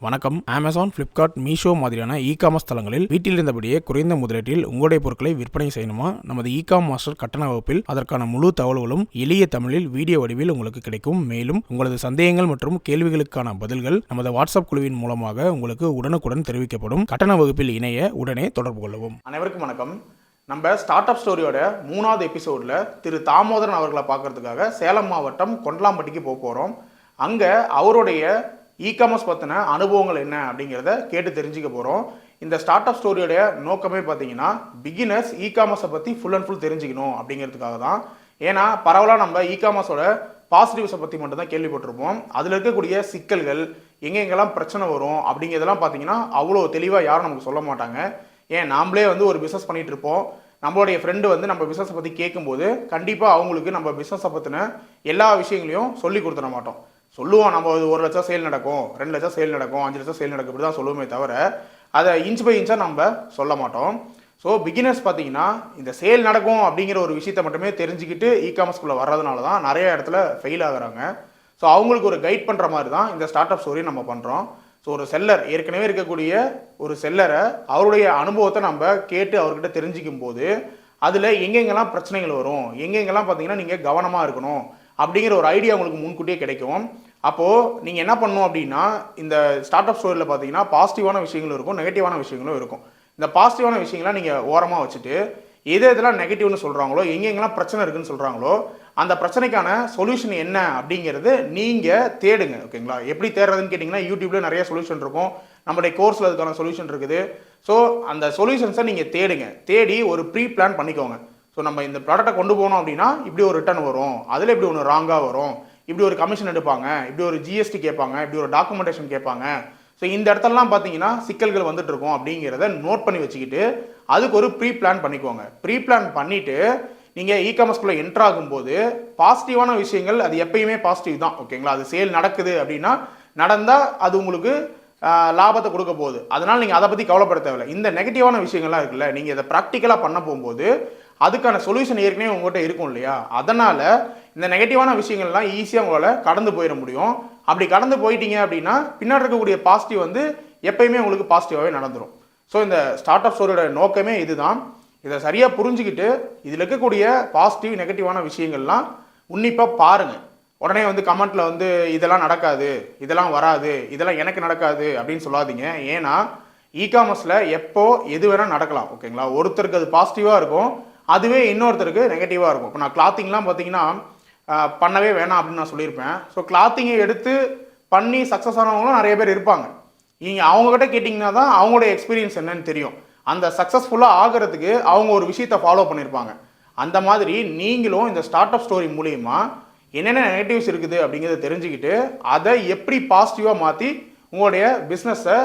வணக்கம். Amazon, Flipkart, Meesho மாதிரியான e-commerce தளங்களில் வீட்டில் இருந்தபடியே குறைந்த முதலீட்டில் உங்களுடைய பொருட்களை விற்பனை செய்யணுமா? நமது இ-காம் மாஸ்டர் கட்டண வகுப்பில் அதற்கான முழு தகவல்களும் எளிய தமிழில் வீடியோ வடிவில் உங்களுக்கு கிடைக்கும். மேலும் உங்களது சந்தேகங்கள் மற்றும் கேள்விகளுக்கான பதில்கள் நமது வாட்ஸ்அப் குழுவின் மூலமாக உங்களுக்கு உடனுக்குடன் தெரிவிக்கப்படும். கட்டண வகுப்பில் இணைய உடனே தொடர்பு கொள்ளவும். அனைவருக்கும் வணக்கம். நம்ம ஸ்டார்ட் அப் ஸ்டோரியோட 3வது எபிசோடில் திரு தாமோதரன் அவர்களை பார்க்கறதுக்காக சேலம் மாவட்டம் கொண்டலாம்பட்டிக்கு போகிறோம். அங்கே அவருடைய இ-காமர்ஸ் பற்றின அனுபவங்கள் என்ன அப்படிங்கிறத கேட்டு தெரிஞ்சுக்க போகிறோம். இந்த ஸ்டார்ட் அப் ஸ்டோரியோடைய நோக்கமே பார்த்தீங்கன்னா பிகினர்ஸ் இ-காமர்ஸை பற்றி ஃபுல் அண்ட் ஃபுல் தெரிஞ்சுக்கணும் அப்படிங்கிறதுக்காக தான். ஏன்னா பரவலாக நம்ம இ-காமர்ஸோட பாசிட்டிவ்ஸை பற்றி மட்டும்தான் கேள்விப்பட்டிருப்போம். அதில் இருக்கக்கூடிய சிக்கல்கள் எங்கெங்கெல்லாம் பிரச்சனை வரும் அப்படிங்கிறதெல்லாம் பார்த்தீங்கன்னா அவ்வளோ தெளிவாக யாரும் நமக்கு சொல்ல மாட்டாங்க. ஏன் நாமளே ஒரு பிஸ்னஸ் பண்ணிகிட்டு இருப்போம். நம்மளுடைய ஃப்ரெண்டு நம்ம பிஸ்னஸை பற்றி கேட்கும்போது கண்டிப்பாக அவங்களுக்கு நம்ம பிஸ்னஸை பற்றின எல்லா விஷயங்களையும் சொல்லி கொடுத்துட மாட்டோம். சொல்லுவோம், நம்ம 1 லட்சம் சேல் நடக்கும், 2 லட்சம் சேல் நடக்கும், 5 லட்சம் சேல் நடக்கும், இப்படி தான் சொல்லுவோமே தவிர அதை இன்ச் பை இன்ச்சாக நம்ம சொல்ல மாட்டோம். ஸோ பிகினர்ஸ் பார்த்தீங்கன்னா இந்த சேல் நடக்கும் அப்படிங்கிற ஒரு விஷயத்தை மட்டுமே தெரிஞ்சுக்கிட்டு இ-காமர்ஸ்குள்ளே வர்றதுனால தான் நிறைய இடத்துல ஃபெயில் ஆகுறாங்க. ஸோ அவங்களுக்கு ஒரு கைட் பண்ணுற மாதிரி தான் இந்த ஸ்டார்ட் அப் ஸ்டோரி நம்ம பண்ணுறோம். ஸோ ஒரு செல்லர், ஏற்கனவே இருக்கக்கூடிய ஒரு செல்லரை அவருடைய அனுபவத்தை நம்ம கேட்டு அவர்கிட்ட தெரிஞ்சிக்கும் போது அதில் எங்கெங்கெல்லாம் பிரச்சனைகள் வரும், எங்கெங்கெல்லாம் பார்த்தீங்கன்னா நீங்கள் கவனமாக இருக்கணும் அப்படிங்கிற ஒரு ஐடியா உங்களுக்கு முன்கூட்டியே கிடைக்கும். அப்போது நீங்கள் என்ன பண்ணணும் அப்படின்னா, இந்த ஸ்டார்ட் அப் ஸ்டோரியில் பார்த்தீங்கன்னா பாசிட்டிவான விஷயங்களும் இருக்கும், நெகட்டிவான விஷயங்களும் இருக்கும். இந்த பாசிட்டிவான விஷயங்கள்லாம் நீங்கள் ஓரமாக வச்சுட்டு எதெல்லாம் நெகட்டிவ்னு சொல்கிறாங்களோ, எங்கெங்கெல்லாம் பிரச்சனை இருக்குன்னு சொல்கிறாங்களோ அந்த பிரச்சனைக்கான சொல்யூஷன் என்ன அப்படிங்கிறது நீங்கள் தேடுங்க. ஓகேங்களா? எப்படி தேடுறதுன்னு கேட்டிங்கன்னா யூடியூப்ல நிறைய சொல்யூஷன் இருக்கும், நம்மளுடைய கோர்ஸில் அதுக்கான சொல்யூஷன் இருக்குது. ஸோ அந்த சொல்யூஷன்ஸை நீங்கள் தேடுங்க. தேடி ஒரு ப்ரீ பிளான் பண்ணிக்கோங்க. ஸோ நம்ம இந்த ப்ராடக்ட்டை கொண்டு போனோம் அப்படின்னா இப்படி ஒரு ரிட்டர்ன் வரும், அதில் இப்படி ஒன்று ராங்காக வரும், இப்படி ஒரு கமிஷன் எடுப்பாங்க, இப்படி ஒரு ஜிஎஸ்டி கேட்பாங்க, இப்படி ஒரு டாக்குமெண்டேஷன் கேட்பாங்க. ஸோ இந்த இடத்துலலாம் பார்த்தீங்கன்னா சிக்கல்கள் வந்துட்டு இருக்கும் அப்படிங்கிறத நோட் பண்ணி வச்சுக்கிட்டு அதுக்கு ஒரு ப்ரீ பிளான் பண்ணிக்கோங்க. ப்ரீ பிளான் பண்ணிவிட்டு நீங்கள் இ-காமர்ஸ்குள்ளே என்ட்ரு ஆகும்போது பாசிட்டிவான விஷயங்கள் அது எப்பயுமே பாசிட்டிவ் தான். ஓகேங்களா? அது சேல் நடக்குது அப்படின்னா நடந்தால் அது உங்களுக்கு லாபத்தை கொடுக்க போகுது. அதனால் நீங்கள் அதை பற்றி கவலைப்பட தேவையில்லை. இந்த நெகட்டிவான விஷயங்கள்லாம் இருக்குல்ல, நீங்கள் இதை ப்ராக்டிக்கலாக பண்ண போகும்போது அதுக்கான சொல்யூஷன் ஏற்கனவே உங்கள்கிட்ட இருக்கும் இல்லையா? அதனால் இந்த நெகட்டிவான விஷயங்கள்லாம் ஈஸியாக உங்களால் கடந்து போயிட முடியும். அப்படி கடந்து போயிட்டீங்க அப்படின்னா பின்னாடி இருக்கக்கூடிய பாசிட்டிவ் எப்பயுமே உங்களுக்கு பாசிட்டிவாகவே நடந்துடும். ஸோ இந்த ஸ்டார்ட் அப் ஸ்டோரியோட நோக்கமே இதுதான். இதை சரியாக புரிஞ்சுக்கிட்டு இதில் இருக்கக்கூடிய பாசிட்டிவ் நெகட்டிவான விஷயங்கள்லாம் உன்னிப்பாக பாருங்கள். உடனே கமெண்ட்டில் இதெல்லாம் நடக்காது, இதெல்லாம் வராது, இதெல்லாம் எனக்கு நடக்காது அப்படின்னு சொல்லாதீங்க. ஏன்னா இ-காமர்ஸில் எப்போ எது வேணால் நடக்கலாம். ஓகேங்களா? ஒருத்தருக்கு அது பாசிட்டிவாக இருக்கும், அதுவே இன்னொருத்தருக்கு நெகட்டிவாக இருக்கும். இப்போ நான் கிளாத்திங்லாம் பார்த்தீங்கன்னா பண்ணவே வேணாம் அப்படின்னு நான் சொல்லியிருப்பேன். ஸோ கிளாத்திங்கை எடுத்து பண்ணி சக்ஸஸ் ஆனவங்களும் நிறைய பேர் இருப்பாங்க. நீங்கள் அவங்ககிட்ட கேட்டிங்கன்னா தான் அவங்களுடைய எக்ஸ்பீரியன்ஸ் என்னன்னு தெரியும். அந்த சக்ஸஸ்ஃபுல்லாக ஆகிறதுக்கு அவங்க ஒரு விஷயத்தை ஃபாலோ பண்ணியிருப்பாங்க. அந்த மாதிரி நீங்களும் இந்த ஸ்டார்ட் அப் ஸ்டோரி மூலிமா என்னென்ன நெகட்டிவ்ஸ் இருக்குது அப்படிங்கிறத தெரிஞ்சுக்கிட்டு அதை எப்படி பாசிட்டிவாக மாற்றி உங்களுடைய பிஸ்னஸை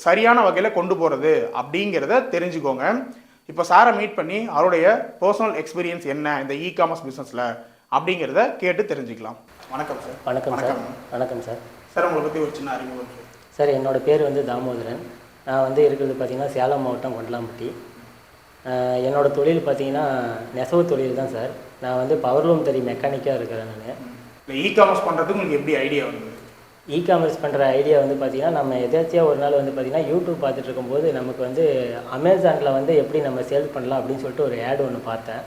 சரியான வகையில் கொண்டு போகிறது அப்படிங்கிறத தெரிஞ்சுக்கோங்க. இப்போ சாரை மீட் பண்ணி அவருடைய பர்சனல் எக்ஸ்பீரியன்ஸ் என்ன இந்த இ-காமர்ஸ் பிஸ்னஸில் அப்படிங்கிறத கேட்டு தெரிஞ்சுக்கலாம். வணக்கம் சார். வணக்கம் சார். வணக்கம் சார். சார் உங்களை பற்றி ஒரு சின்ன அறிமுகம் சார். என்னோடய பேர் தாமோதரன். நான் இருக்கிறது பார்த்திங்கன்னா சேலம் மாவட்டம் கொண்டலாம்பட்டி. என்னோடய தொழில் பார்த்திங்கன்னா நெசவு தொழில் தான் சார். நான் பவர்லூம் தறி மெக்கானிக்காக இருக்கிறேன். நான் இ-காமர்ஸ் பண்ணுறதுக்கு உங்களுக்கு எப்படி ஐடியா வந்தது? இ-காமர்ஸ் பண்ணுற ஐடியா பார்த்திங்கன்னா நம்ம எதாச்சியாக ஒரு நாள் பார்த்திங்கன்னா யூடியூப் பார்த்துட்டு இருக்கும்போது நமக்கு அமேசானில் எப்படி நம்ம சேல் பண்ணலாம் அப்படின்னு சொல்லிட்டு ஒரு ஆட் ஒன்று பார்த்தேன்.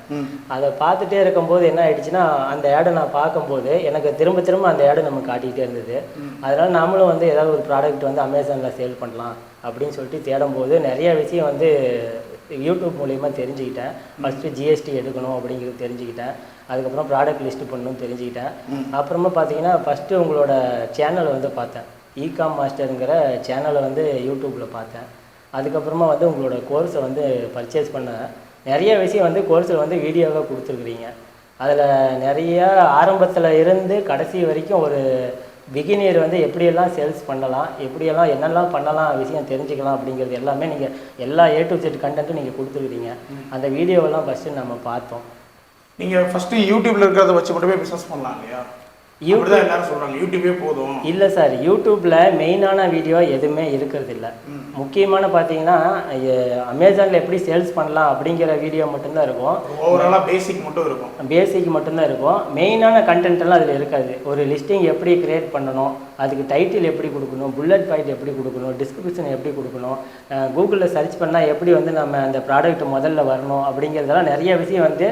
அதை பார்த்துட்டே இருக்கும்போது என்ன ஆயிடுச்சுன்னா அந்த ஆடை நான் பார்க்கும்போது எனக்கு திரும்ப திரும்ப அந்த ஆடை நம்ம காட்டிகிட்டே இருந்தது. அதனால் நாமளும் ஏதாவது ஒரு ப்ராடக்ட் அமேசானில் சேல் பண்ணலாம் அப்படின்னு சொல்லிட்டு தேடும்போது நிறைய விஷயம் யூடியூப் மூலிமா தெரிஞ்சுக்கிட்டேன். ஃபஸ்ட்டு ஜிஎஸ்டி எடுக்கணும் அப்படிங்கிறது தெரிஞ்சுக்கிட்டேன். அதுக்கப்புறம் ப்ராடக்ட் லிஸ்ட்டு பண்ணணும்னு தெரிஞ்சுக்கிட்டேன். அப்புறமா பார்த்தீங்கன்னா ஃபஸ்ட்டு உங்களோட சேனலை பார்த்தேன். இ-காம் மாஸ்டருங்கிற சேனலை யூடியூப்பில் பார்த்தேன். அதுக்கப்புறமா உங்களோட கோர்ஸை பர்ச்சேஸ் பண்ணேன். நிறைய விஷயம் கோர்ஸில் வீடியோவாக கொடுத்துருக்குறீங்க. அதில் நிறையா ஆரம்பத்தில் இருந்து கடைசி வரைக்கும் ஒரு பிகினியர் எப்படியெல்லாம் சேல்ஸ் பண்ணலாம், எப்படியெல்லாம் என்னெல்லாம் பண்ணலாம் விஷயம் தெரிஞ்சுக்கலாம் அப்படிங்கிறது எல்லாமே நீங்கள் எல்லா A to Z கண்டென்ட்டும் நீங்கள் கொடுத்துருக்குறீங்க. அந்த வீடியோவெல்லாம் ஃபஸ்ட்டு நம்ம பார்த்தோம். நீங்கள் ஃபஸ்ட்டு யூடியூப்பில் இருக்கிறத வச்சு மட்டுமே பிஸ்னஸ் பண்ணலாம் இல்லையா? இப்படிதான் எல்லாரும் சொல்றாங்க யூடியூபே போதும். இல்லை சார், யூடியூப்பில் மெயினான வீடியோ எதுவுமே இருக்கிறது இல்லை. முக்கியமான பார்த்தீங்கன்னா அமேசானில் எப்படி சேல்ஸ் பண்ணலாம் அப்படிங்கிற வீடியோ மட்டும்தான் இருக்கும். ஓவராலாக பேசிக் மட்டும் இருக்கும். பேசிக் மட்டும்தான் இருக்கும். மெயினான கண்டென்ட் எல்லாம் அதில் இருக்காது. ஒரு லிஸ்டிங் எப்படி கிரியேட் பண்ணணும், அதுக்கு டைட்டில் எப்படி கொடுக்கணும், புல்லட் பாயிண்ட் எப்படி கொடுக்கணும், டிஸ்கிரிப்ஷன் எப்படி கொடுக்கணும், கூகுளில் சர்ச் பண்ணால் எப்படி வந்து நம்ம அந்த ப்ராடக்ட் முதல்ல வரணும் அப்படிங்கிறதெல்லாம் நிறைய விஷயம் வந்து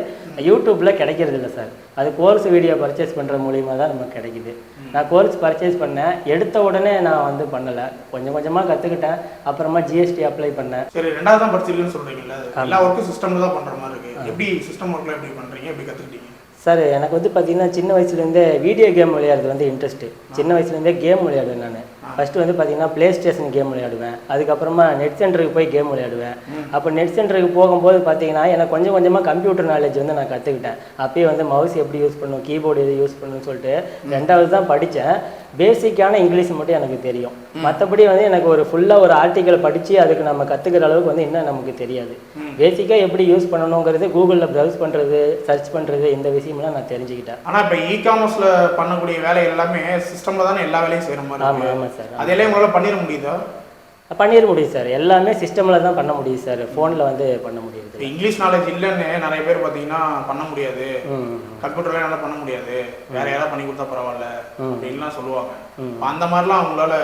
யூடியூப்பில் கிடைக்கிறது இல்லை சார். அது கோர்ஸ் வீடியோ பர்ச்சேஸ் பண்ணுற மூலிமா தான் நமக்கு கிடைக்குது. நான் கோர்ஸ் பர்ச்சேஸ் பண்ணேன், எடுத்த உடனே நான் வந்து பண்ணலை, கொஞ்சம் கொஞ்சமாக கற்றுக்கிட்டேன். அப்புறமா ஜிஎஸ்டி அப்ளை பண்ணேன். சரி, 2வது தான் படிச்சிருக்குன்னு சொல்கிறீங்களா? எல்லா ஒர்க்கும் சிஸ்டமில் தான் பண்ணுற மாதிரி இருக்குது. எப்படி சிஸ்டம் ஒர்க்கில் எப்படி பண்ணுறீங்க, எப்படி கற்றுக்கிட்டீங்க? சார், எனக்கு வந்து பார்த்தீங்கன்னா சின்ன வயசுலேருந்தே வீடியோ கேம் விளையாடுறது வந்து இன்ட்ரெஸ்ட்டு. சின்ன வயசுலேருந்தே கேம் விளையாடுவேன் நான். ஃபஸ்ட்டு வந்து பார்த்தீங்கன்னா ப்ளே ஸ்டேஷன் கேம் விளையாடுவேன். அதுக்கப்புறமா நெட் சென்டருக்கு போய் கேம் விளையாடுவேன். அப்போ நெட் சென்டருக்கு போகும்போது பார்த்தீங்கன்னா எனக்கு கொஞ்சம் கொஞ்சமாக கம்ப்யூட்டர் நாலேஜ் வந்து நான் கற்றுக்கிட்டேன். அப்பயே வந்து மவுஸ் எப்படி யூஸ் பண்ணணும், கீபோர்டு எது யூஸ் பண்ணணும்னு சொல்லிட்டு 2வது தான் படித்தேன். பேசிக்கான இங்கிலீஷ் மட்டும் எனக்கு தெரியும். மற்றபடி வந்து எனக்கு ஒரு ஃபுல்லாக ஒரு ஆர்டிக்கல் படித்து அதுக்கு நம்ம கற்றுக்கிற அளவுக்கு வந்து இன்னும் நமக்கு தெரியாது. பேசிக்காக எப்படி யூஸ் பண்ணணுங்கிறது கூகுளில் ப்ரௌஸ் பண்ணுறது, சர்ச் பண்ணுறது, இந்த விஷயம்லாம் நான் தெரிஞ்சுக்கிட்டேன். ஆனால் இப்போ இ-காமர்ஸில் பண்ணக்கூடிய வேலை எல்லாமே சிஸ்டமில் தானே எல்லா வேலையும் செய்கிற மாதிரி. ஆமாம் ஆமாம் சார். அதெல்லாம் உங்களால் பண்ணிட முடியுதா? பண்ணிட முடியும் சார். எல்லாமே சிஸ்டமில் தான் பண்ண முடியும் சார். ஃபோனில் வந்து பண்ண முடியுது. இங்கிலீஷ் நாலேஜ் இல்லைன்னு நிறைய பேர் பார்த்தீங்கன்னா பண்ண முடியாது, கம்ப்யூட்டர்லாம் நல்லா பண்ண முடியாது, வேற யாராவது பண்ணி கொடுத்தா பரவாயில்ல அப்படின்லாம் சொல்லுவாங்க. அந்த மாதிரிலாம் அவங்களால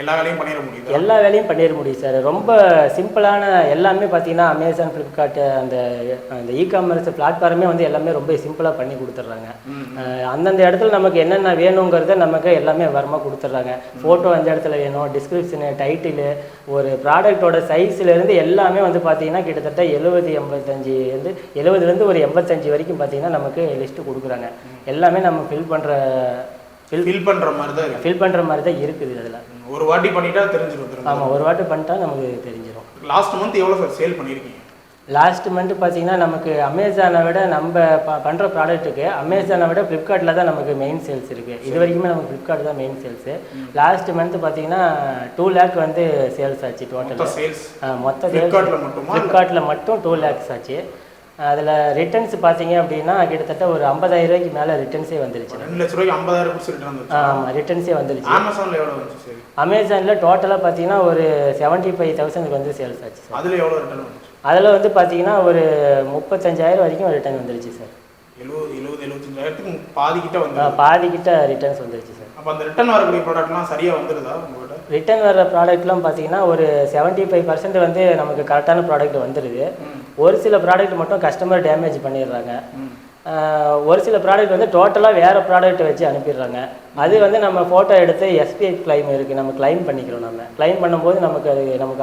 எல்லா வேலையும் பண்ணிட முடியும்? எல்லா வேலையும் பண்ணிட முடியும் சார். ரொம்ப சிம்பிளான எல்லாமே பார்த்தீங்கன்னா அமேசான், ஃப்ளிப்கார்ட்டு, அந்த இ-காமர்ஸ் பிளாட்ஃபார்மே வந்து எல்லாமே ரொம்ப சிம்பிளாக பண்ணி கொடுத்துட்றாங்க. அந்தந்த இடத்துல நமக்கு என்னென்ன வேணுங்கிறத நமக்கு எல்லாமே வரமாக கொடுத்துட்றாங்க. ஃபோட்டோ அந்த இடத்துல வேணும், டிஸ்கிரிப்ஷனு, டைட்டிலு, ஒரு ப்ராடக்டோட சைஸ்லேருந்து எல்லாமே வந்து பார்த்தீங்கன்னா கிட்டத்தட்ட 70-85 ஒரு 85 வரைக்கும் பார்த்தீங்கன்னா நமக்கு லிஸ்ட்டு கொடுக்குறாங்க. எல்லாமே நம்ம ஃபில் பண்ணுற மாதிரி தான் இருக்குது. அதில் ஒரு வாட்டி பண்ணிட்டா தெரிஞ்சிடும். ஆமாம், ஒரு வாட்டி பண்ணிட்டா நமக்கு தெரிஞ்சிடும். லாஸ்ட் மந்த் எவ்வளோ சார் சேல் பண்ணியிருக்கீங்க? லாஸ்ட் மந்த் பார்த்தீங்கன்னா நமக்கு அமேசானை விட நம்ம பண்ணுற ப்ராடக்ட்டுக்கு அமேசானை விட ஃப்ளிப்கார்ட்டில் தான் நமக்கு மெயின் சேல்ஸ் இருக்குது. இது வரைக்குமே நமக்கு ஃப்ளிப்கார்ட் தான் மெயின் சேல்ஸு. லாஸ்ட் மந்த் பார்த்தீங்கன்னா 2 lakh வந்து சேல்ஸ் ஆச்சு டோட்டல் சேல்ஸ். மொத்த ஃப்ளிப்கார்ட்டில் மட்டும் 2 lakhs ஆச்சு. அதில் ரிட்டர்ன்ஸ் பார்த்தீங்க அப்படின்னா கிட்டத்தட்ட ஒரு 50,000 ரூபாய்க்கு மேலே ரிட்டர்ன்ஸே வந்துருச்சு. 2 லட்ச ரூபாய்க்கு 50,000 ரிட்டர்ன். ஆமாம், ரிட்டர்ன்ஸே வந்துருச்சு. அமேசானில் எவ்வளோ வந்துச்சு? அமேசானில் டோட்டலாக பார்த்தீங்கன்னா ஒரு 75,000 வந்து சேல்ஸ் ஆச்சு சார். அதில் எவ்வளோ ரிட்டர்ன் வந்துச்சு? அதில் வந்து பார்த்தீங்கன்னா ஒரு 35,000 வரைக்கும் ரிட்டர்ன் வந்துருச்சு சார். 70-75,000 பாதிக்கிட்ட வந்து பாதிக்கிட்ட ரிட்டர்ன்ஸ் வந்துருச்சு சார். அப்போ அந்த ரிட்டர்ன் வரக்கூடிய ப்ராடக்ட்லாம் சரியாக வந்துடுதா உங்கள்கிட்ட? ரிட்டர்ன் வர ப்ராடக்ட்லாம் பார்த்தீங்கன்னா ஒரு 75% வந்து நமக்கு கரெக்டான ப்ராடக்ட் வந்துடுது. ஒரு சில ப்ராடக்ட் மட்டும் கஸ்டமர் டேமேஜ் பண்ணிடுறாங்க. ஒரு சில ப்ராடக்ட் வந்து டோட்டலாக வேறு ப்ராடக்ட் வச்சு அனுப்பிடுறாங்க. அது வந்து நம்ம ஃபோட்டோ எடுத்து எஸ்பிஐ கிளைம் இருக்குது, நம்ம கிளைம் பண்ணிக்கிறோம். நம்ம கிளைம் பண்ணும்போது நமக்கு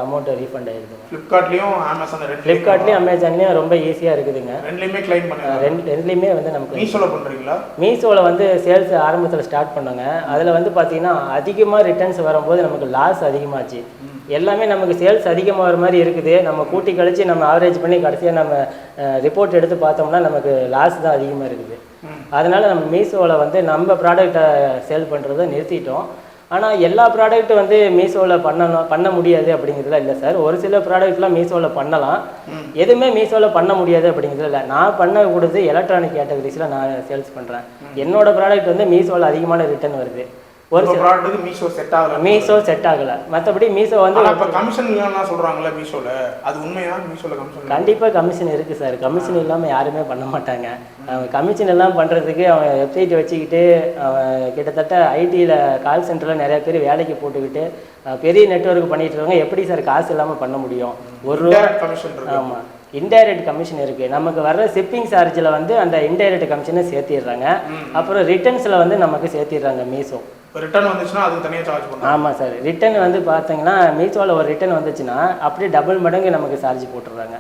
அமௌண்ட் ரீஃபண்ட் ஆகிடுது. ஃப்ளிப்கார்ட்லேயும் அமேசான்லேயும் ரொம்ப ஈஸியாக இருக்குதுங்க. ரெண்டுலேயுமே கிளைம் பண்ணுங்க. ரெண்டுலேயுமே வந்து நமக்கு. மீஷோவில் பண்ணுறீங்களா? மீஷோவில் வந்து சேல்ஸ் ஆரம்பத்தில் ஸ்டார்ட் பண்ணோங்க. அதில் வந்து பார்த்தீங்கன்னா அதிகமாக ரிட்டர்ன்ஸ் வரும்போது நமக்கு லாஸ் அதிகமாச்சு. எல்லாமே நமக்கு சேல்ஸ் அதிகமாக வர மாதிரி இருக்குது. நம்ம கூட்டி கழிச்சு நம்ம ஆவரேஜ் பண்ணி கடைசியாக நம்ம ரிப்போர்ட் எடுத்து பார்த்தோம்னா நமக்கு லாஸ் தான் அதிகமாக இருக்குது. அதனால் நம்ம மீஷோவில் வந்து நம்ம ப்ராடக்டை சேல் பண்ணுறதை நிறுத்திட்டோம். ஆனால் எல்லா ப்ராடக்ட்டும் வந்து மீஷோவில் பண்ண முடியாது அப்படிங்கிறதுலாம் இல்லை சார். ஒரு சில ப்ராடக்ட்லாம் மீஷோவில் பண்ணலாம், எதுவுமே மீஷோவில் பண்ண முடியாது அப்படிங்கிறது இல்லை. நான் பண்ணக்கூடாது எலக்ட்ரானிக் கேட்டகரிஸில் நான் சேல்ஸ் பண்ணுறேன். என்னோடய ப்ராடக்ட் வந்து மீஷோவில் அதிகமான ரிட்டர்ன் வருது. ஒரு ப்ராடக்ட்டுக்கு மீஷோ செட் ஆகலை. மற்றபடி மீஷோ வந்து இப்போ கமிஷன் இல்லைன்னா சொல்கிறாங்களே மீஷோவில், அது உண்மையா? மீஷோவில் கமிஷன் கண்டிப்பாக கமிஷன் இருக்குது சார். கமிஷன் இல்லாமல் யாருமே பண்ண மாட்டாங்க. கமிஷன் எல்லாம் பண்ணுறதுக்கு அவன் வெப்சைட் வச்சுக்கிட்டு அவன் கிட்டத்தட்ட ஐடியில் கால் சென்டரில் நிறைய பேர் வேலைக்கு போட்டுக்கிட்டு பெரிய நெட்வொர்க் பண்ணிகிட்டு இருக்காங்க. எப்படி சார் காசு இல்லாமல் பண்ண முடியும்? ₹1 கமிஷன். ஆமாம், இன்டைரக்ட் கமிஷன் இருக்குது. நமக்கு வர்ற ஷிப்பிங் சார்ஜில் வந்து அந்த இன்டைரக்ட் கமிஷனை சேர்த்திடுறாங்க. அப்புறம் ரிட்டர்ன்ஸில் வந்து நமக்கு சேர்த்திடுறாங்க மீஷோ. ரிட்டர்ன் வந்துச்சுன்னா அது தனியாக சார்ஜ் பண்ணுவோம். ஆமாம் சார். ரிட்டர்ன் வந்து பார்த்தீங்கன்னா மீஷோவில் ஒரு ரிட்டர்ன் வந்துச்சுன்னா அப்படியே டபுள் மடங்கு நமக்கு சார்ஜ் போட்டுடுறாங்க.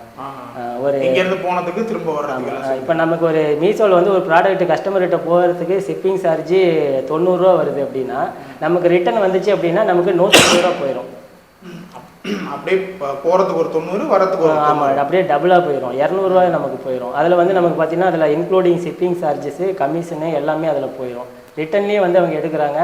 ஒரு இங்கேருந்து போனதுக்கு திரும்ப வர்றாங்க. இப்போ நமக்கு ஒரு மீஷோவில் வந்து ஒரு ப்ராடக்ட் கஸ்டமர்கிட்ட போகிறதுக்கு ஷிப்பிங் சார்ஜ் ₹90 வருது அப்படின்னா நமக்கு ரிட்டர்ன் வந்துச்சு அப்படின்னா நமக்கு ₹150 போயிடும். அப்படியே போகிறதுக்கு ஒரு 90, வரதுக்கு ஒரு. ஆமாம், அப்படியே டபுளாக போயிடும். ₹200 நமக்கு போயிடும். அதில் வந்து நமக்கு பார்த்தீங்கன்னா அதில் இன்க்ளூடிங் ஷிப்பிங் சார்ஜஸ், கமிஷனு எல்லாமே அதில் போயிடும். ரிட்டர்ன்லேயே வந்து அவங்க எடுக்கிறாங்க.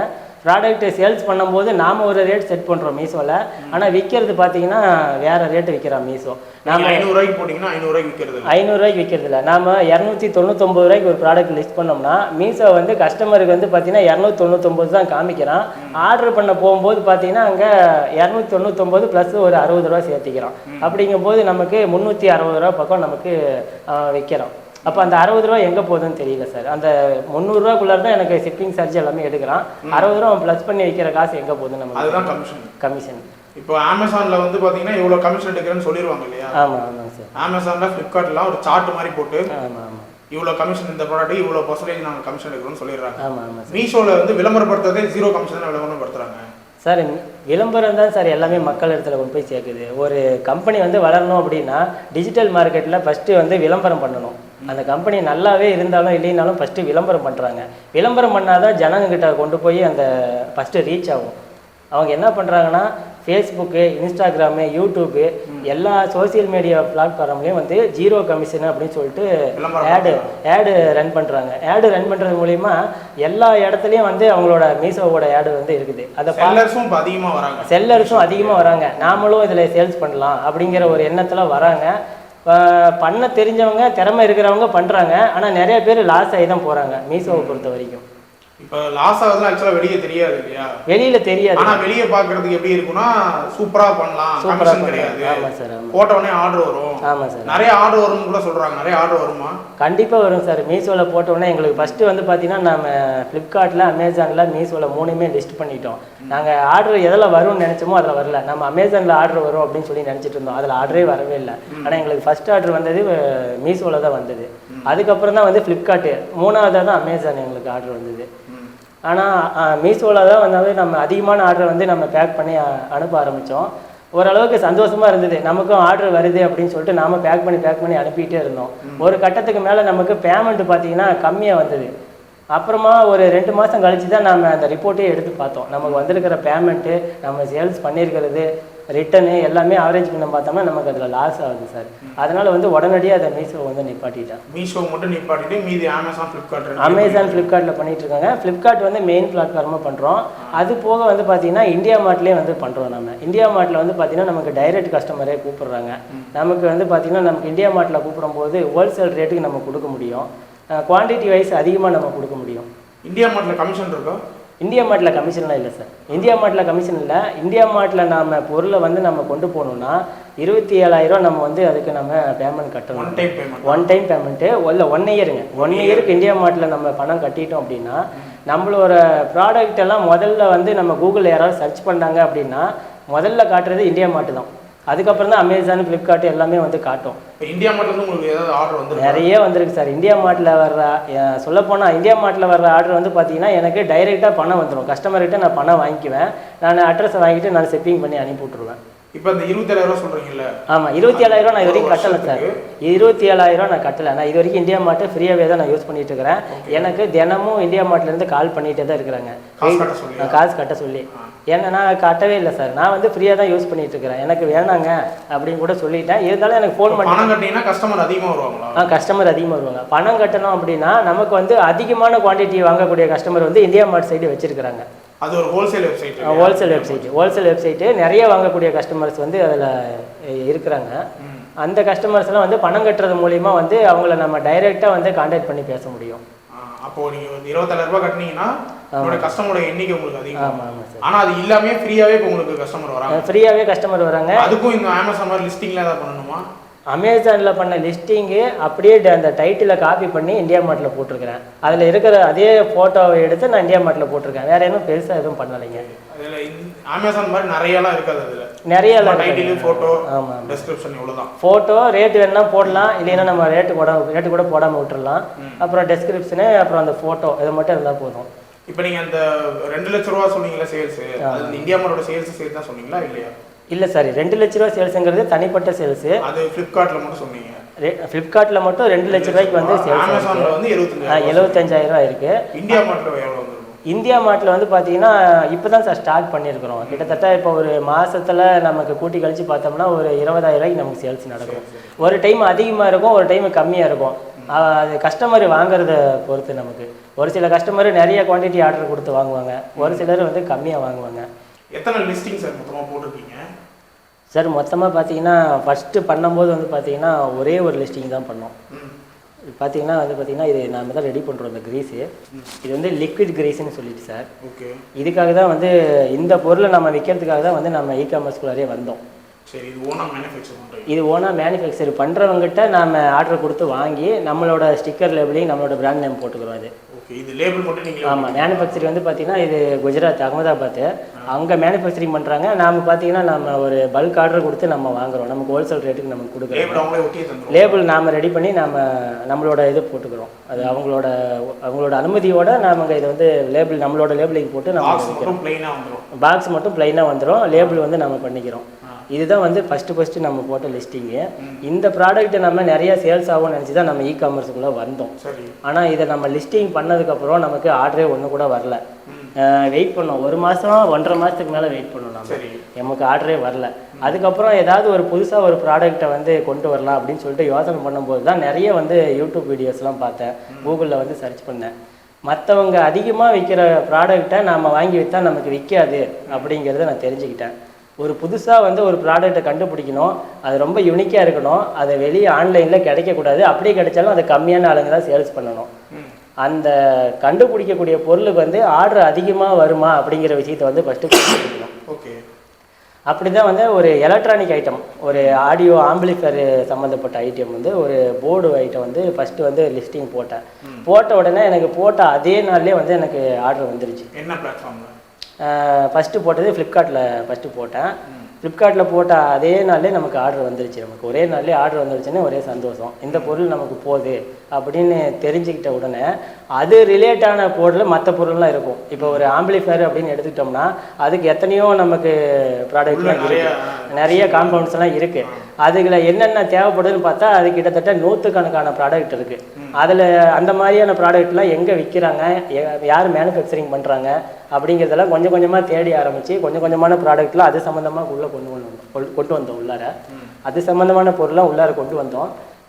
ப்ராடக்ட் சேல்ஸ் பண்ணும்போது நாம் ஒரு ரேட் செட் பண்ணுறோம் மீஷோவில், ஆனால் விற்கிறது பார்த்தீங்கன்னா வேறு ரேட்டு விற்கிறோம் மீஷோ. நாம் 500 ரூபாய்க்கு போட்டிங்கன்னா 500 ரூபாய்க்கு விற்கிறது 500 ரூபாய்க்கு விற்கிறது இல்லை. நாம் 299 ரூபாய்க்கு ஒரு ப்ராடக்ட் லிஸ்ட் பண்ணோம்னா மீஷோ வந்து கஸ்டமருக்கு வந்து பார்த்தீங்கன்னா 299 தான் காமிக்கிறான். ஆர்டர் பண்ண போகும்போது பார்த்தீங்கன்னா அங்கே 299 ப்ளஸ் ஒரு 60 ரூபா சேர்த்திக்கிறோம். அப்படிங்கும்போது நமக்கு 360 ரூபா பக்கம் நமக்கு விற்கிறோம். அப்போ அந்த 60 ரூபா எங்கே போகுதுன்னு தெரியல சார். அந்த 300 ரூபாக்குள்ளார தான் எனக்கு ஷிப்பிங் சார்ஜ் எல்லாமே எடுக்கிறான். 60 ரூபா ப்ளஸ் பண்ணி வைக்கிற காசு எங்கே போகுதுன்னு நமக்கு அதுதான் கமிஷன். இப்போ அமேசானில் வந்து பார்த்தீங்கன்னா இவ்வளோ கமிஷன் எடுக்கிறேன்னு சொல்லிடுவாங்க இல்லையா? ஆமாம் சார். அமேசானில் ஃப்ளிப்கார்ட்லாம் ஒரு சார்ட் மாதிரி போட்டு ஆமாம் இவ்வளோ கமிஷன் இந்த ப்ராடக்ட் இவ்வளோ பர்சன்டேஜ் நாங்கள் கமிஷன் எடுக்கிறோம்னு சொல்லிடுறாங்க. ஆமாம் மீஷோவில் வந்து விளம்பரப்படுத்துறதே 0 கமிஷன் தான் விளம்பரப்படுத்துறாங்க சார். விளம்பரம் தான் சார் எல்லாமே மக்கள் இடத்துல கொண்டு போய் சேர்க்குது. ஒரு கம்பெனி வந்து வளரணும் அப்படின்னா டிஜிட்டல் மார்க்கெட்டில் ஃபஸ்ட்டு வந்து விளம்பரம் பண்ணணும். அந்த கம்பெனி நல்லாவே இருந்தாலும் இல்லைனாலும் ஃபஸ்ட்டு விளம்பரம் பண்ணுறாங்க. விளம்பரம் பண்ணாதான் ஜனங்கிட்ட கொண்டு போய் அந்த ஃபஸ்ட்டு ரீச் ஆகும். அவங்க என்ன பண்ணுறாங்கன்னா ஃபேஸ்புக்கு, இன்ஸ்டாகிராமு, யூடியூப்பு எல்லா சோசியல் மீடியா பிளாட்ஃபார்ம்லேயும் வந்து 0 கமிஷன் அப்படின்னு சொல்லிட்டு ஆடு ரன் பண்ணுறாங்க. ஆடு ரன் பண்ணுறது மூலிமா எல்லா இடத்துலையும் வந்து அவங்களோட மீஷோவோட ஆடு வந்து இருக்குது. அதை செல்லர்ஸும் அதிகமாக வராங்க. நாமளும் இதில் சேல்ஸ் பண்ணலாம் அப்படிங்கிற ஒரு எண்ணத்தில் வராங்க. பண்ண தெரிஞ்சவங்க, திறமை இருக்கிறவங்க பண்ணுறாங்க. ஆனால் நிறைய பேர் லாஸ் ஆகி தான் போகிறாங்க மீஷோவை பொறுத்த வரைக்கும். இப்போ லாஸ் ஆகுதுலாம் ஆக்சுவலாக வெளியே தெரியாது இல்லையா? வெளியில தெரியாது. ஆனால் வெளியே பார்க்கறதுக்கு எப்படி இருக்குன்னா சூப்பராக பண்ணலாம், கமிஷன் கிடையாது. ஆமாம் சார். போட்டோடனே ஆர்டர் வரும். ஆமாம் சார். நிறைய ஆர்டர் வரும்னு கூட சொல்கிறாங்க. நிறைய ஆர்டர் வருமா? கண்டிப்பாக வரும் சார். மீஷோவில் போட்டோடனே எங்களுக்கு ஃபஸ்ட்டு வந்து பார்த்தீங்கன்னா நம்ம ஃப்ளிப்கார்ட்டில், அமேசானில், மீஷோவில் 3மே லிஸ்ட் பண்ணிட்டோம். நாங்கள் ஆர்டர் எதில் வரும்னு நினச்சோமோ அதில் வரல. நம்ம அமேசானில் ஆர்டர் வரும் அப்படின்னு சொல்லி நினச்சிட்டு இருந்தோம். அதில் ஆர்டரே வரவே இல்லை. ஆனால் எங்களுக்கு ஃபஸ்ட் ஆர்டர் வந்தது மீஷோவில் தான் வந்தது. அதுக்கப்புறம் தான் வந்து ஃப்ளிப்கார்ட்டு, 3வதாக தான் அமேசான் எங்களுக்கு ஆர்டர் வந்தது. ஆனால் மீஷோவில் தான் வந்து நம்ம அதிகமான ஆர்டர் வந்து நம்ம பேக் பண்ணி அனுப்ப ஆரம்பித்தோம். ஓரளவுக்கு சந்தோஷமாக இருந்தது. நமக்கும் ஆர்டர் வருது அப்படின்னு சொல்லிட்டு நாம் பேக் பண்ணி அனுப்பிகிட்டே இருந்தோம். ஒரு கட்டத்துக்கு மேலே நமக்கு பேமெண்ட்டு பார்த்தீங்கன்னா கம்மியாக வந்தது. அப்புறமா ஒரு 2 மாதம் கழிச்சு தான் நம்ம அந்த ரிப்போர்ட்டே எடுத்து பார்த்தோம். நமக்கு வந்திருக்கிற பேமெண்ட்டு, நம்ம சேல்ஸ் பண்ணியிருக்கிறது, ரிட்டனு எல்லாமே ஆவரேஜ் பண்ண பார்த்தோம்னா நமக்கு அதில் லாஸ் ஆகுது சார். அதனால் வந்து உடனடியாக அதை மீஷோ வந்து நிப்பாட்டிட்டேன். மீஷோ மட்டும் நிப்பாட்டிட்டு மீதி அமேசான் ஃப்ளிப்கார்ட்டில் பண்ணிட்டு இருக்காங்க. ஃப்ளிப்கார்ட் வந்து மெயின் பிளாட்ஃபார்மாக பண்ணுறோம். அது போக வந்து பார்த்தீங்கன்னா இந்தியா மார்ட்லேயே வந்து பண்ணுறோம். நம்ம இந்தியா மார்ட்டில் வந்து பார்த்தீங்கன்னா நமக்கு டைரக்ட் கஸ்டமரே கூப்பிட்றாங்க. நமக்கு வந்து பார்த்தீங்கன்னா நமக்கு இந்தியா மார்ட்டில் கூப்பிடும்போது ஹோல்சேல் ரேட்டுக்கு நம்ம கொடுக்க முடியும். குவான்டிட்டி வைஸ் அதிகமாக நம்ம கொடுக்க முடியும். இந்தியா மார்ட்டில் கமிஷன் இருக்கா? இந்தியா மார்ட்டில் கமிஷன்லாம் இல்லை சார். இந்தியா மார்ட்டில் கமிஷன் இல்லை. இந்தியா மார்ட்டில் நம்ம பொருளை வந்து நம்ம கொண்டு போகணுன்னா 27,000 நம்ம வந்து அதுக்கு நம்ம பேமெண்ட் கட்டணும். ஒன் டைம் பேமெண்ட்டு இல்லை 1 இயருங்க. 1 இயருக்கு இந்தியா மார்ட்டில் நம்ம பணம் கட்டிட்டோம் அப்படின்னா நம்மளோட ப்ராடக்ட் எல்லாம் முதல்ல வந்து நம்ம கூகுளில் யாராவது சர்ச் பண்ணாங்க அப்படின்னா முதல்ல காட்டுறது இந்தியா மார்ட்டு தான். அதுக்கப்புறம் தான் அமேசான், ஃப்ளிப்கார்ட் எல்லாமே வந்து காட்டும். இந்தியா மார்ட்ல உங்களுக்கு ஏதாவது ஆர்டர் வந்து நிறைய வந்திருக்கு சார். இந்தியா மார்ட்டில் வர்ற சொல்லப்போனால் இந்தியா மார்ட்டில் வர்ற ஆர்டர் வந்து பார்த்தீங்கன்னா எனக்கு டைரெக்டாக பணம் வந்துடும். கஸ்டமர்கிட்ட நான் பணம் வாங்கிக்குவேன். நான் அட்ரஸை வாங்கிட்டு நான் ஷிப்பிங் பண்ணி அனுப்பி விட்ருவேன். இப்போ இந்த 27,000 சொல்கிறீங்கல்ல? ஆமாம், 27,000 நான் இது வரைக்கும் கட்டலை சார். 27,000 நான் கட்டலை. நான் இது வரைக்கும் இந்தியா மார்ட்டு ஃப்ரீயாகவே தான் நான் யூஸ் பண்ணிட்டு இருக்கிறேன். எனக்கு தினமும் இந்தியா மார்ட்லேருந்து கால் பண்ணிகிட்டே தான் இருக்கிறாங்க, காசு கட்ட சொல்லி. ஏன்னா நான் கட்டவே இல்லை சார். நான் வந்து ஃப்ரீயாக தான் யூஸ் பண்ணிட்டு இருக்கிறேன். எனக்கு வேணாங்க அப்படின்னு கூட சொல்லிட்டேன். இருந்தாலும் எனக்கு ஃபோன் பண்ணி பணம் கட்டிங்கன்னா கஸ்டமர் அதிகமாக வருவாங்களா? கஸ்டமர் அதிகமாக வருவாங்க. பணம் கட்டணும் அப்படின்னா நமக்கு வந்து அதிகமான குவான்டிட்டி வாங்கக்கூடிய கஸ்டமர் வந்து இந்தியா மார்ட் சைடு வச்சிருக்கிறாங்க. அது ஒரு ஹோல்சேல் வெப்சைட். ஹோல்சேல் வெப்சைட்டு நிறைய வாங்கக்கூடிய கஸ்டமர்ஸ் வந்து அதில் இருக்கிறாங்க. அந்த கஸ்டமர்ஸ்லாம் வந்து பணம் கட்டுறது மூலிமா வந்து அவங்கள நம்ம டைரெக்டாக வந்து கான்டாக்ட் பண்ணி பேச முடியும். அப்போ நீங்க 27,000 ரூபாய் கட்டினீங்கன்னா உங்களோட கஸ்டமரோட எண்ணிக்கை உங்களுக்கு அதிகம். ஆமாம் சார். ஆனால் அது இல்லாமே ஃப்ரீயாகவே இப்போ உங்களுக்கு கஸ்டமர் வராங்க. ஃப்ரீயாகவே கஸ்டமர் வராங்க. அதுக்கும் இந்த அமேசான் மாதிரி லிஸ்டிங்ல ஏதாவது பண்ணணுமா? அமேசானில் பண்ண லிஸ்டிங்கு அப்படியே அந்த டைட்டிலை காப்பி பண்ணி இந்தியா மார்ட்டில் போட்டிருக்கிறேன். அதில் இருக்கிற அதே ஃபோட்டோவை எடுத்து நான் இந்தியா மார்ட்டில் போட்டிருக்கேன். வேறு எதுவும் பெருசாக எதுவும் பண்ணலைங்க. அமேசான் மாதிரி நிறையலாம் இருக்காது. அதில் நிறைய டைட்டில், ஃபோட்டோ, ஆமாம், டிஸ்கிரிப்ஷன் இவ்வளோதான். ஃபோட்டோ ரேட்டு வேணா போடலாம், இல்லைன்னா நம்ம ரேட்டு கூட போடாமல் விட்டுடலாம். அப்புறம் டிஸ்கிரிப்ஷனு, அப்புறம் அந்த ஃபோட்டோ, இது மட்டும் இருந்தால் போதும். இப்போ நீங்கள் அந்த 2 லட்ச ரூபா சொன்னீங்களா சேல்ஸு, அது இந்தியா மார்ட்டோட சேல்ஸ் சேர்த்து தான் சொன்னீங்களா இல்லையா? இல்லை சார், 2 லட்ச ரூபா சேல்ஸுங்கிறது தனிப்பட்ட சேல்ஸு. அது ஃப்ளிப்கார்ட்டில் மட்டும் சொன்னீங்க. ஃப்ளிப்கார்ட்டில் மட்டும் 2 லட்ச ரூபாய்க்கு வந்து சேல்ஸ். அமேசானில் வந்து 75,000 இருக்குது. இந்தியா மார்ட்டில் எவ்வளோ வந்து? இந்தியா மார்ட்டில் வந்து பார்த்தீங்கன்னா இப்போ தான் சார் ஸ்டார்ட் பண்ணியிருக்கிறோம். கிட்டத்தட்ட இப்போ ஒரு மாதத்தில் நமக்கு கூட்டி கழித்து பார்த்தோம்னா ஒரு 20,000 ரூபாய்க்கு நமக்கு சேல்ஸ் நடக்கும். ஒரு டைம் அதிகமாக இருக்கும், ஒரு டைம் கம்மியாக இருக்கும். அது கஸ்டமர் வாங்குறத பொறுத்து நமக்கு. ஒரு சில கஸ்டமர் நிறைய குவான்டிட்டி ஆர்டர் கொடுத்து வாங்குவாங்க, ஒரு சிலர் வந்து கம்மியாக வாங்குவாங்க. எத்தனை லிஸ்டிங் சார் மொத்தமாக போட்டிருக்கீங்க? சார் மொத்தமாக பார்த்தீங்கன்னா ஃபஸ்ட்டு பண்ணும்போது வந்து பார்த்தீங்கன்னா ஒரே ஒரு லிஸ்டிங் தான் பண்ணோம். பார்த்தீங்கன்னா வந்து பார்த்தீங்கன்னா இது நாம தான் ரெடி பண்ணுறோம் இந்த கிரீஸு. இது வந்து லிக்விட் கிரீஸ்ன்னு சொல்லிட்டு சார். ஓகே. இதுக்காக தான் வந்து இந்த பொருளை நம்ம விற்கிறதுக்காக தான் வந்து நம்ம இ-காமர்ஸ்குள்ளாரே வந்தோம். சரி, இது ஓனாக மேனுஃபேக்சர் பண்ணுறோம். இது ஓனாக மேனுஃபேக்சர் பண்ணுறவங்ககிட்ட நம்ம ஆர்டர் கொடுத்து வாங்கி நம்மளோட ஸ்டிக்கர் லேபிளையும் நம்மளோட பிராண்ட் நேம் போட்டுக்கிறோம். அது ஓகே. இது லேபிள் மட்டும் நீங்கள்? ஆமாம், மேனுஃபேக்சரிங் வந்து பார்த்தீங்கன்னா இது குஜராத் அகமதாபாத், அங்கே மேனுஃபேக்சரிங் பண்ணுறாங்க. நாம் பார்த்தீங்கன்னா நம்ம ஒரு பல்க் ஆர்டர் கொடுத்து நம்ம வாங்குறோம், நமக்கு ஹோல்சேல் ரேட்டுக்கு நமக்கு கொடுக்குறோம். லேபிள் நாம் ரெடி பண்ணி நம்மளோட இது போட்டுக்கிறோம். அது அவங்களோட அனுமதியோட நாம இதை வந்து லேபிள் நம்மளோட லேபிளிங் போட்டு நம்ம பாக்ஸ் மட்டும் பிளைனாக வந்துடும், லேபிள் வந்து நம்ம பண்ணிக்கிறோம். இதுதான் வந்து ஃபஸ்ட்டு நம்ம போட்ட லிஸ்டிங்கு. இந்த ப்ராடக்ட்டை நம்ம நிறைய சேல்ஸ் ஆகும்னு நினச்சி தான் நம்ம இ-காமர்ஸுக்குள்ளே வந்தோம். ஆனால் இதை நம்ம லிஸ்டிங் பண்ணதுக்கப்புறம் நமக்கு ஆர்டரே ஒன்று கூட வரல. வெயிட் பண்ணோம், 1 மாதம் 1.5 மாதத்துக்கு மேலே வெயிட் பண்ணோம். நமக்கு ஆர்டரே வரல. அதுக்கப்புறம் ஏதாவது ஒரு புதுசாக ஒரு ப்ராடக்ட்டை வந்து கொண்டு வரலாம் அப்படின்னு சொல்லிட்டு யோசனை பண்ணும்போது தான் நிறைய வந்து யூடியூப் வீடியோஸ்லாம் பார்த்தேன், கூகுளில் வந்து சர்ச் பண்ணேன். மற்றவங்க அதிகமாக விற்கிற ப்ராடக்டை நாம் வாங்கி விற்றா நமக்கு விற்காது அப்படிங்கிறத நான் தெரிஞ்சுக்கிட்டேன். ஒரு புதுசாக வந்து ஒரு ப்ராடக்ட்டை கண்டுபிடிக்கணும், அது ரொம்ப யூனிக்காக இருக்கணும், அதை வெளியே ஆன்லைனில் கிடைக்கக்கூடாது, அப்படியே கிடைச்சாலும் அதை கம்மியான ஆளுங்க தான் சேல்ஸ் பண்ணணும். அந்த கண்டுபிடிக்கக்கூடிய பொருளுக்கு வந்து ஆர்டர் அதிகமாக வருமா அப்படிங்கிற விஷயத்தை வந்து ஃபஸ்ட்டு கண்டுபிடிக்கணும். ஓகே. அப்படி தான் வந்து ஒரு எலக்ட்ரானிக் ஐட்டம், ஒரு ஆடியோ ஆம்பிளிஃபையர் சம்மந்தப்பட்ட ஐட்டம் வந்து ஒரு போர்டு ஐட்டம் வந்து ஃபஸ்ட்டு வந்து லிஸ்டிங் போட்ட உடனே எனக்கு போட்ட அதே நாள்லேயே வந்து எனக்கு ஆர்டர் வந்துருச்சு. என்ன பிளாட்ஃபார்மில்? ஃபஸ்ட்டு போட்டது ஃப்ளிப்கார்ட்டில் ஃபஸ்ட்டு போட்டேன். ஃப்ளிப்கார்ட்டில் போட்ட அதே நாள்லேயே நமக்கு ஆர்டர் வந்துருச்சு. நமக்கு ஒரே நாள்லேயே ஆர்டர் வந்துருச்சுன்னு ஒரே சந்தோஷம். இந்த பொருள் நமக்கு போகுது அப்படின்னு தெரிஞ்சுக்கிட்ட உடனே அது ரிலேட்டான பொருள் மற்ற பொருள்லாம் இருக்கும். இப்போ ஒரு ஆம்பிளிஃபையர் அப்படின்னு எடுத்துக்கிட்டோம்னா அதுக்கு எத்தனையோ நமக்கு ப்ராடக்ட்லாம் இருக்குது, நிறைய காம்பவுண்ட்ஸ்லாம் இருக்குது. அதுல என்னென்ன தேவைப்படுதுன்னு பார்த்தா அது கிட்டத்தட்ட 100கணக்கான ப்ராடக்ட் இருக்குது. அதில் அந்த மாதிரியான ப்ராடக்ட்லாம் எங்கே விற்கிறாங்க, யார் மேனுஃபேக்சரிங் பண்ணுறாங்க அப்படிங்கிறதெல்லாம் கொஞ்சம் கொஞ்சமாக தேடி ஆரம்பித்து கொஞ்சம் கொஞ்சமான ப்ராடக்ட்லாம் அது சம்மந்தமாக உள்ளே கொண்டு வந்தோம். உள்ளார அது சம்மந்தமான பொருள்லாம் உள்ளார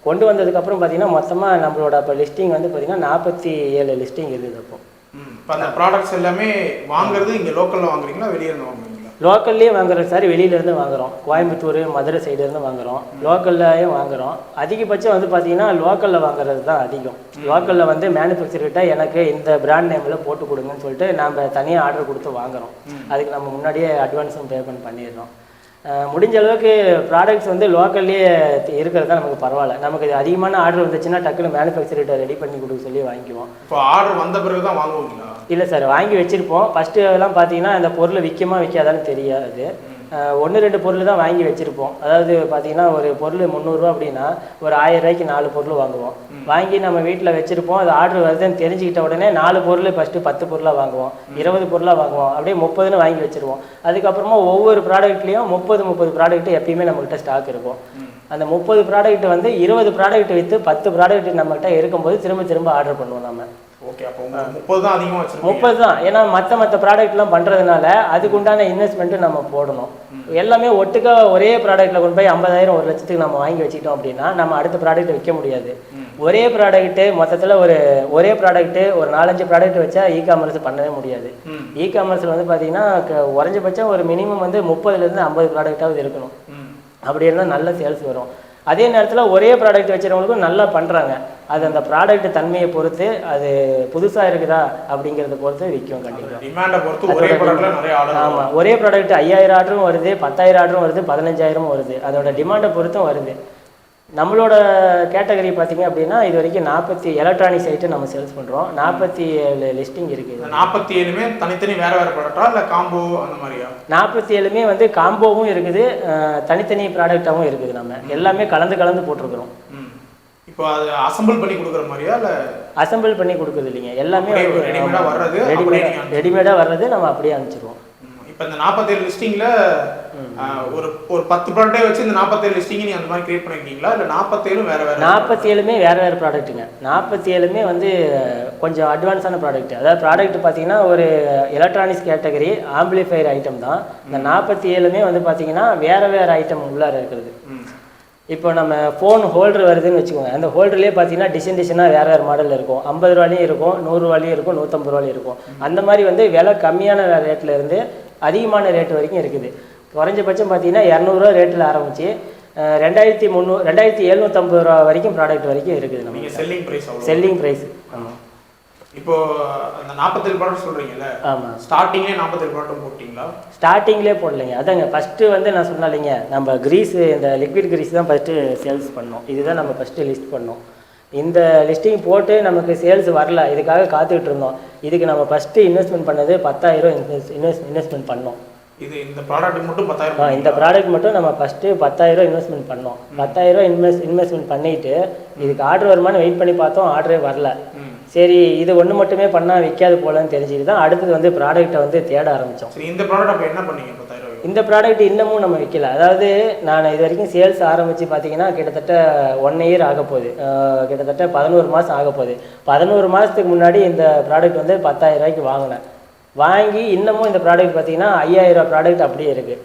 கொண்டு வந்ததுக்கப்புறம் பார்த்தீங்கன்னா மொத்தமாக நம்மளோட இப்போ லிஸ்டிங் வந்து பார்த்தீங்கன்னா 47 லிஸ்டிங் இருக்குது. அப்போ அந்த ப்ராடக்ட்ஸ் எல்லாமே வாங்குறது இங்கே லோக்கலில் வாங்குறீங்களா, வெளியே இருந்து வாங்குறீங்களா? லோக்கல்லேயே வாங்குறோம் சார், வெளியிலேருந்து வாங்குகிறோம். கோயம்புத்தூர், மதுரை சைடுலேருந்து வாங்குகிறோம், லோக்கல்லையும் வாங்குகிறோம். அதிகபட்சம் வந்து பார்த்தீங்கன்னா லோக்கலில் வாங்குறது தான் அதிகம். லோக்கலில் வந்து மேனுஃபேக்சர்கிட்ட எனக்கு இந்த பிராண்ட் நேமில் போட்டு கொடுங்கன்னு சொல்லிட்டு நம்ம தனியாக ஆர்டர் கொடுத்து வாங்குகிறோம். அதுக்கு நம்ம முன்னாடியே அட்வான்ஸும் பேமெண்ட் பண்ணிடுறோம். முடிஞ்ச அளவுக்கு ப்ராடக்ட்ஸ் வந்து லோக்கல்லேயே இருக்கிறது தான் நமக்கு பரவாயில்ல. நமக்கு அதிகமான ஆர்டர் வந்துச்சுன்னா டக்குன்னு மேனுஃபேக்சர்கிட்ட ரெடி பண்ணி கொடுக்க சொல்லி வாங்கிக்குவோம். இப்போ ஆர்டர் வந்த பிறகு தான் வாங்குவீங்களா? இல்லை சார், வாங்கி வச்சுருப்போம். ஃபஸ்ட்டு எல்லாம் பார்த்தீங்கன்னா அந்த பொருள் விற்குமா விற்காதான்னு தெரியாது. 1-2 பொருள் தான் வாங்கி வச்சுருப்போம். அதாவது பார்த்தீங்கன்னா ஒரு பொருள் 300 ரூபா அப்படின்னா ஒரு 1000 ரூபாய்க்கு 4 பொருள் வாங்குவோம். வாங்கி நம்ம வீட்டில் வச்சுருப்போம். அது ஆர்டர் வருதுன்னு தெரிஞ்சுக்கிட்ட உடனே 4 பொருள் ஃபஸ்ட்டு 10 பொருளாக வாங்குவோம், 20 பொருளாக வாங்குவோம், அப்படியே 30ன்னு வாங்கி வச்சுருவோம். அதுக்கப்புறமா ஒவ்வொரு ப்ராடக்ட்லேயும் 30 ப்ராடக்ட் எப்பயுமே நம்மகிட்ட ஸ்டாக் இருக்கும். அந்த 30 ப்ராடக்ட் வந்து 20 ப்ராடக்ட் விற்று 10 ப்ராடக்ட் நம்மகிட்ட இருக்கும்போது திரும்ப ஆர்டர் பண்ணுவோம் நம்ம. ஓகே. அப்போ 30 தான் அதிகமாக வச்சுருக்கோம். 30 தான். ஏன்னா மற்ற ப்ராடக்ட்லாம் பண்ணுறதுனால அதுக்கு உண்டான இன்வெஸ்ட்மெண்ட்டு நம்ம போடணும். எல்லாமே ஒட்டுக்கா ஒரே ப்ராடக்ட்டில் கொண்டு போய் 50,000 1 லட்சத்துக்கு நம்ம வாங்கி வச்சுக்கிட்டோம் அப்படின்னா நம்ம அடுத்த ப்ராடக்ட் விற்க முடியாது. ஒரே ப்ராடக்ட்டு மொத்தத்தில் ஒரே ப்ராடக்ட்டு ஒரு 4-5 ப்ராடக்ட் வச்சா இ-காமர்ஸ் பண்ணவே முடியாது. இ-காமர்ஸில் வந்து பார்த்தீங்கன்னா குறைஞ்சபட்சம் ஒரு மினிமம் வந்து 30லேருந்து 50 ப்ராடக்டாவது இருக்கணும். அப்படி இருந்தால் நல்ல சேல்ஸ் வரும். அதே நேரத்தில் ஒரே ப்ராடக்ட் வச்சுருவங்களுக்கும் நல்லா பண்ணுறாங்க. அது அந்த ப்ராடக்ட் தன்மையை பொறுத்து, அது புதுசாக இருக்குதா அப்படிங்கிறத பொறுத்து விற்கும். கண்டிப்பாக. ஆமாம், ஒரே ப்ராடக்ட் 5000 ஆர்டரும் வருது, 10,000 ஆர்டரும் வருது, 15,000 வருது. அதோட டிமாண்டை பொறுத்தும் வருது. நம்மளோட கேட்டகரி பார்த்தீங்க அப்படின்னா இது வரைக்கும் 40 எலக்ட்ரானிக்ஸ் ஐட்டம் நம்ம சேல்ஸ் பண்ணுறோம். 47 லிஸ்டிங் இருக்குது. 47மே தனித்தனி வேறு ப்ராடக்டா இல்லை காம்போ அந்த மாதிரியா? 47மே வந்து காம்போவும் இருக்குது, தனித்தனி ப்ராடக்டாகவும் இருக்குது. நம்ம எல்லாமே கலந்து போட்டிருக்கிறோம். இப்போ அது அசம்பிள் பண்ணி கொடுக்குற மாதிரியா இல்லை? அசம்பிள் பண்ணி கொடுக்குறது இல்லைங்க, எல்லாமே ரெடிமேடாக வர்றது நம்ம அப்படியே அனுப்பிச்சிடுவோம். இப்போ இந்த 47 லிஸ்டிங்கில் ஒரு 10 ப்ராடக்டே வச்சு இந்த 47 லிஸ்டிங் நீ அந்த மாதிரி கிரியேட் பண்ணிருக்கீங்களா இல்லை 47ம் வேறு 47மே வேறு ப்ராடக்ட்டுங்க. 47மே வந்து கொஞ்சம் அட்வான்ஸான ப்ராடக்ட். அதாவது ப்ராடக்ட் பார்த்தீங்கன்னா ஒரு எலக்ட்ரானிக்ஸ் கேட்டகரி ஆம்பிளிஃபையர் ஐட்டம் தான். இந்த 47மே வந்து பார்த்தீங்கன்னா வேறு ஐட்டம் உள்ளார இருக்கிறது. இப்போ நம்ம ஃபோன் ஹோல்டர் வருதுன்னு வச்சுக்கோங்க. அந்த ஹோல்டர்லேயே பார்த்தீங்கன்னா டிசைனாக வேறு மாடல் இருக்கும். 50 ரூபாலையும் இருக்கும், 100 ரூபாலையும் இருக்கும், 150 ரூபாலையும் இருக்கும். அந்த மாதிரி வந்து விலை கம்மியான ரேட்டில் இருந்து அதிகமான ரேட் வரைக்கும் இருக்குது. குறைஞ்சபட்சம் பார்த்தீங்கன்னா 200 ரேட்டில் ஆரம்பிச்சு 2750 ரூபா வரைக்கும் ப்ராடக்ட் வரைக்கும் இருக்குது. நம்ம செல்லிங் ப்ரைஸ். ஆமாம். இப்போ அந்த 47 ப்ராடக்ட் சொல்றீங்கல்ல, ஆமாம், ஸ்டார்டிங்லேயே 47 ப்ராடக்ட் போட்டிங்களா? ஸ்டார்டிங்லேயே போடலைங்க. அதாங்க ஃபஸ்ட்டு வந்து நான் சொன்னாலிங்க, நம்ம க்ரீஸு, இந்த லிக்விட் க்ரீஸ் தான் ஃபஸ்ட்டு சேல்ஸ் பண்ணோம். இதுதான் நம்ம ஃபஸ்ட்டு லிஸ்ட் பண்ணோம். இந்த லிஸ்டிங் போட்டு நமக்கு சேல்ஸ் வரல, இதுக்காக காத்துக்கிட்டு இருந்தோம். இதுக்கு நம்ம ஃபஸ்ட்டு இன்வெஸ்ட்மெண்ட் பண்ணது 10,000 இன்வெஸ்ட்மெண்ட் பண்ணோம். இந்த ப்ராடக்ட் மட்டும் 10,000? இந்த ப்ராடக்ட் மட்டும் நம்ம ஃபஸ்ட்டு 10,000 இன்வெஸ்ட்மெண்ட் பண்ணோம். 10,000 இன்வெஸ்ட்மெண்ட் பண்ணிவிட்டு இதுக்கு ஆர்டர் வருமானு வெயிட் பண்ணி பார்த்தோம். ஆர்டரே வரல. சரி, இது ஒன்று மட்டுமே பண்ணால் விற்காது போலன்னு தெரிஞ்சுட்டு தான் அடுத்தது வந்து ப்ராடக்ட்டை வந்து தேட ஆரம்பித்தோம். இந்த ப்ராடக்ட் அப்போ என்ன பண்ணீங்க? 10,000 இந்த ப்ராடக்ட் இன்னமும் நம்ம விற்கல. அதாவது நான் இது வரைக்கும் சேல்ஸ் ஆரம்பித்து பார்த்தீங்கன்னா கிட்டத்தட்ட 1 இயர் ஆக போகுது. கிட்டத்தட்ட 11 மாதம் ஆக போகுது. 11 மாதத்துக்கு முன்னாடி இந்த ப்ராடக்ட் வந்து 10,000 ரூபாய்க்கு வாங்கினேன். வாங்கி இன்னமும் இந்த ப்ராடக்ட் பார்த்தீங்கன்னா 5,000 ப்ராடக்ட் அப்படியே இருக்குது.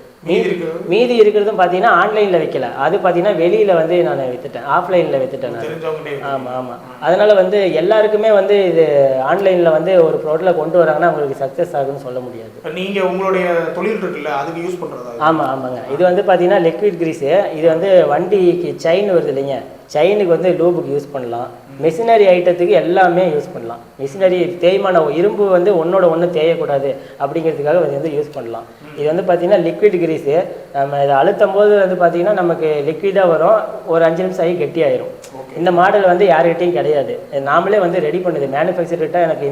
மீதி இருக்கிறதும் பார்த்தீங்கன்னா ஆன்லைனில் விற்கல. அது பார்த்தீங்கன்னா வெளியில் வந்து நான் விற்றுட்டேன், ஆஃப்லைனில் விற்றுட்டேன் நான். ஆமாம் ஆமாம். அதனால் வந்து எல்லாருக்குமே வந்து இது ஆன்லைனில் வந்து ஒரு ப்ராடக்ட்டில் கொண்டு வராங்கன்னா அவங்களுக்கு சக்ஸஸ் ஆகுன்னு சொல்ல முடியாது. நீங்கள் உங்களுடைய தொழில் இருக்குல்ல, அதுக்கு யூஸ் பண்ணுறதா? ஆமாம் ஆமாங்க. இது வந்து பார்த்தீங்கன்னா லிக்விட் க்ரீஸு. இது வந்து வண்டிக்கு செயின் வருது இல்லைங்க, செயினுக்கு வந்து லூபுக்கு யூஸ் பண்ணலாம். மிஷினரி ஐட்டத்துக்கு எல்லாமே யூஸ் பண்ணலாம். மிஷினரி தேய்மான இரும்பு வந்து ஒன்று தேயக்கூடாது அப்படிங்கிறதுக்காக வந்து யூஸ் பண்ணலாம். இது வந்து பார்த்தீங்கன்னா லிக்விட் க்ரீஸு. நம்ம இதை அழுத்தும் போது வந்து பார்த்தீங்கன்னா நமக்கு லிக்விடாக வரும். ஒரு 5 நிமிஷம் ஆகி கெட்டியாயிரும். இந்த மாடல் வந்து யார்கிட்டையும் கிடையாது. நாமளே வந்து ரெடி பண்ணுது. மேனுஃபேக்சர்கிட்ட எனக்கு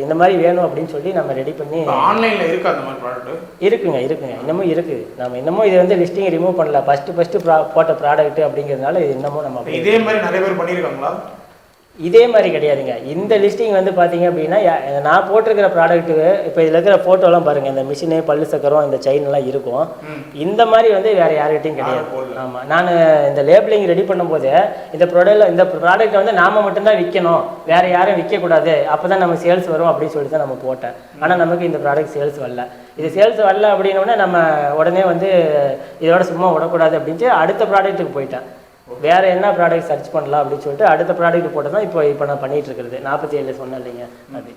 இந்த மாதிரி வேணும் அப்படின்னு சொல்லி நம்ம ரெடி பண்ணி. ஆன்லைனில் இருக்கா அந்த மாதிரி ப்ராடக்ட்? இருக்குங்க இன்னமும் இருக்குது. நம்ம இன்னமும் இது வந்து லிஸ்டிங் ரிமூவ் பண்ணல. ஃபஸ்ட்டு போட்ட ப்ராடக்ட் அப்படிங்கிறதுனால இது இன்னமும் நம்ம இதே மாதிரி நிறைய பேர் பண்ணியிருக்காங்களா? இதே மாதிரி கிடையாதுங்க. இந்த லிஸ்டிங் வந்து பார்த்தீங்க அப்படின்னா நான் போட்டிருக்கிற ப்ராடக்ட்டு இப்போ இதில் இருக்கிற ஃபோட்டோலாம் பாருங்கள். இந்த மிஷினு, பல்லு சக்கரம், இந்த செயின்லாம் இருக்கும். இந்த மாதிரி வந்து வேறு யார்கிட்டையும் கிடையாது. ஆமாம். நான் இந்த லேபிளிங் ரெடி பண்ணும்போது இந்த ப்ராடக்ட்டை வந்து நாம் மட்டும்தான் விற்கணும், வேறு யாரும் விற்கக்கூடாது, அப்போ தான் நம்ம சேல்ஸ் வரும் அப்படின்னு சொல்லிட்டு தான் நம்ம போட்டேன். ஆனால் நமக்கு இந்த ப்ராடக்ட் சேல்ஸ் வரல. இது சேல்ஸ் வரல அப்படின்னோடனே நம்ம உடனே வந்து இதோட சும்மா விடக்கூடாது அப்படின்ட்டு அடுத்த ப்ராடக்ட்டுக்கு போயிட்டேன். வேறு என்ன ப்ராடக்ட் சர்ச் பண்ணலாம் அப்படின்னு சொல்லிட்டு அடுத்த ப்ராடக்ட் போட்டு தான் இப்போ நான் பண்ணிகிட்டு இருக்கிறது. 47 சொன்னேன் இல்லைங்க, அது.